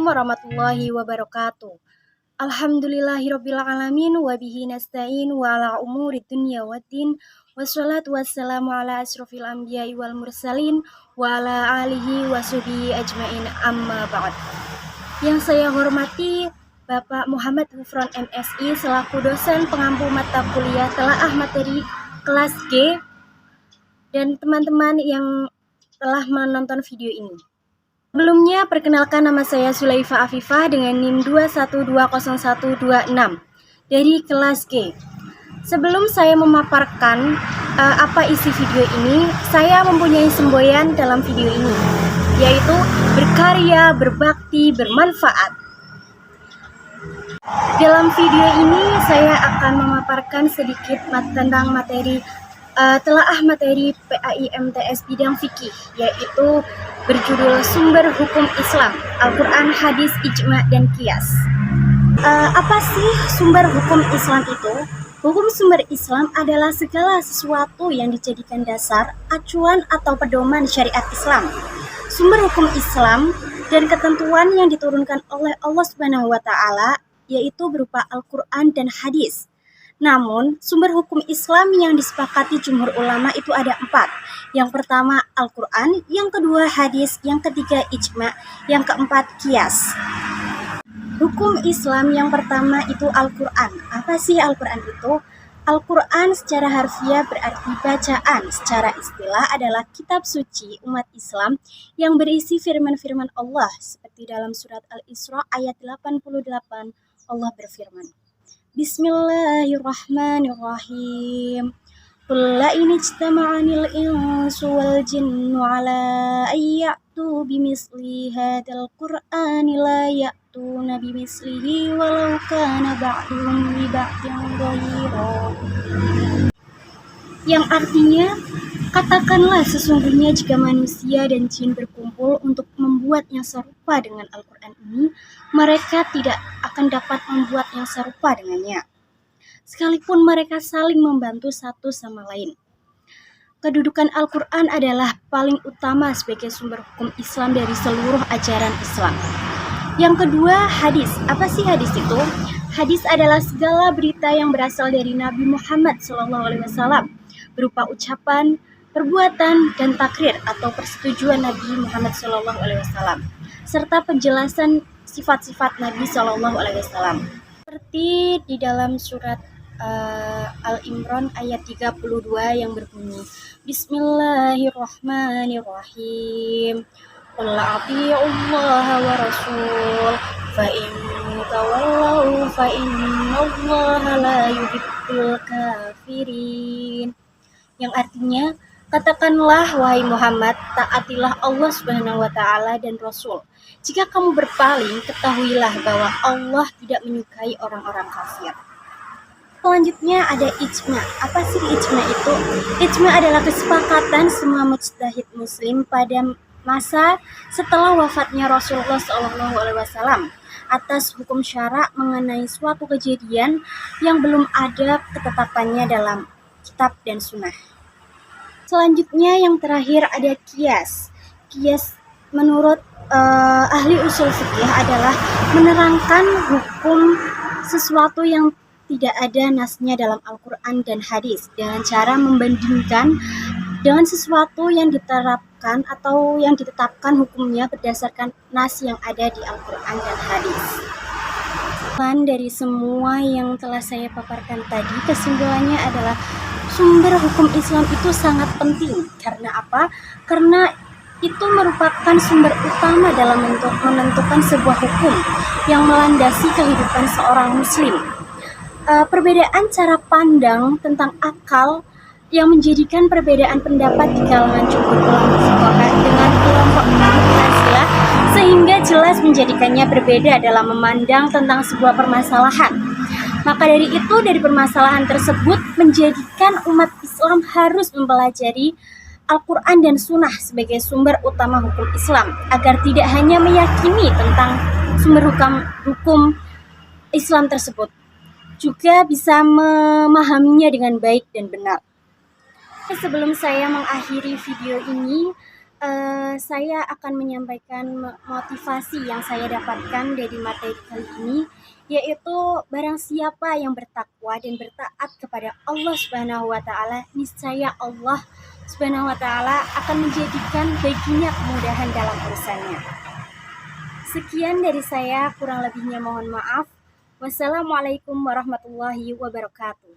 warahmatullahi wabarakatuh. Alhamdulillahirabbil alamin wa bihi nasta'in wa ala umuri dunya waddin. Wassalatu wassalamu ala asrofil anbiya'i wal mursalin wa ala alihi wa sahbihi ajmain, amma ba'd. Yang saya hormati Bapak Muhammad Hufron MSI selaku dosen pengampu mata kuliah telaah materi kelas G dan teman-teman yang telah menonton video ini. Sebelumnya, perkenalkan nama saya Sulaifa Afifah dengan NIM 2120126 dari kelas G. Sebelum saya memaparkan apa isi video ini, saya mempunyai semboyan dalam video ini, yaitu berkarya, berbakti, bermanfaat. Dalam video ini, saya akan memaparkan sedikit tentang materi telaah materi PAI-MTS bidang fikih, yaitu berjudul Sumber Hukum Islam, Al-Quran, Hadis, Ijma, dan Qiyas. Apa sih sumber hukum Islam itu? Hukum sumber Islam adalah segala sesuatu yang dijadikan dasar, acuan, atau pedoman syariat Islam. Sumber hukum Islam dan ketentuan yang diturunkan oleh Allah Subhanahu wa Ta'ala, yaitu berupa Al-Quran dan Hadis. Namun, sumber hukum Islam yang disepakati jumhur ulama itu ada 4. Yang pertama Al-Quran, yang kedua hadis, yang ketiga ijma, yang keempat qiyas. Hukum Islam yang pertama itu Al-Quran. Apa sih Al-Quran itu? Al-Quran secara harfiah berarti bacaan. Secara istilah adalah kitab suci umat Islam yang berisi firman-firman Allah. Seperti dalam surat Al-Isra ayat 88, Allah berfirman, Bismillahirrahmanirrahim. Qul la in ijtama'anil insu wal jinnu ala ayyatu bimisli hadzal qur'ani la ya'tuna bimislihi walau kana ba'duhum li ba'din dhahira. Yang artinya, katakanlah sesungguhnya jika manusia dan jin berkumpul untuk membuat yang serupa dengan Al-Quran ini, mereka tidak akan dapat membuat yang serupa dengannya, sekalipun mereka saling membantu satu sama lain. Kedudukan Al-Quran adalah paling utama sebagai sumber hukum Islam dari seluruh ajaran Islam. Yang kedua, hadis. Apa sih hadis itu? Hadis adalah segala berita yang berasal dari Nabi Muhammad SAW, berupa ucapan, perbuatan, dan takrir atau persetujuan Nabi Muhammad SAW, serta penjelasan sifat-sifat Nabi SAW. Seperti di dalam surat Al-Imran ayat 32 yang berbunyi, Bismillahirrahmanirrahim. Qul ati'ullaha wa rasul fa in tawallaw fa innallaha la yuhibbul kafirin. Yang artinya, katakanlah wahai Muhammad, taatilah Allah Subhanahu wa Ta'ala dan Rasul. Jika kamu berpaling, ketahuilah bahwa Allah tidak menyukai orang-orang kafir. Selanjutnya ada ijma. Apa sih ijma itu? Ijma adalah kesepakatan semua mujtahid muslim pada masa setelah wafatnya Rasulullah SAW atas hukum syara mengenai suatu kejadian yang belum ada ketetapannya dalam kitab dan sunnah. Selanjutnya yang terakhir ada qiyas. Qiyas menurut ahli usul fikih adalah menerangkan hukum sesuatu yang tidak ada nasnya dalam Al-Quran dan hadis dengan cara membandingkan dengan sesuatu yang diterapkan atau yang ditetapkan hukumnya berdasarkan nas yang ada di Al-Quran dan hadis. Dari semua yang telah saya paparkan tadi, kesimpulannya adalah sumber hukum Islam itu sangat penting. Karena apa? Karena itu merupakan sumber utama dalam menentukan sebuah hukum yang melandasi kehidupan seorang muslim. Perbedaan cara pandang tentang akal yang menjadikan perbedaan pendapat di kalangan jumhur ulama fuqaha dengan kelompok Mu'tazilah sehingga jelas menjadikannya berbeda dalam memandang tentang sebuah permasalahan. Maka dari itu, dari permasalahan tersebut menjadikan umat Islam harus mempelajari Al-Quran dan Sunnah sebagai sumber utama hukum Islam, agar tidak hanya meyakini tentang sumber hukum Islam tersebut, juga bisa memahaminya dengan baik dan benar. Sebelum saya mengakhiri video ini, Saya akan menyampaikan motivasi yang saya dapatkan dari materi kali ini, yaitu barang siapa yang bertakwa dan bertaat kepada Allah Subhanahu wa taala, niscaya Allah Subhanahu wa taala akan menjadikan baginya kemudahan dalam urusannya. Sekian dari saya, kurang lebihnya mohon maaf. Wassalamualaikum warahmatullahi wabarakatuh.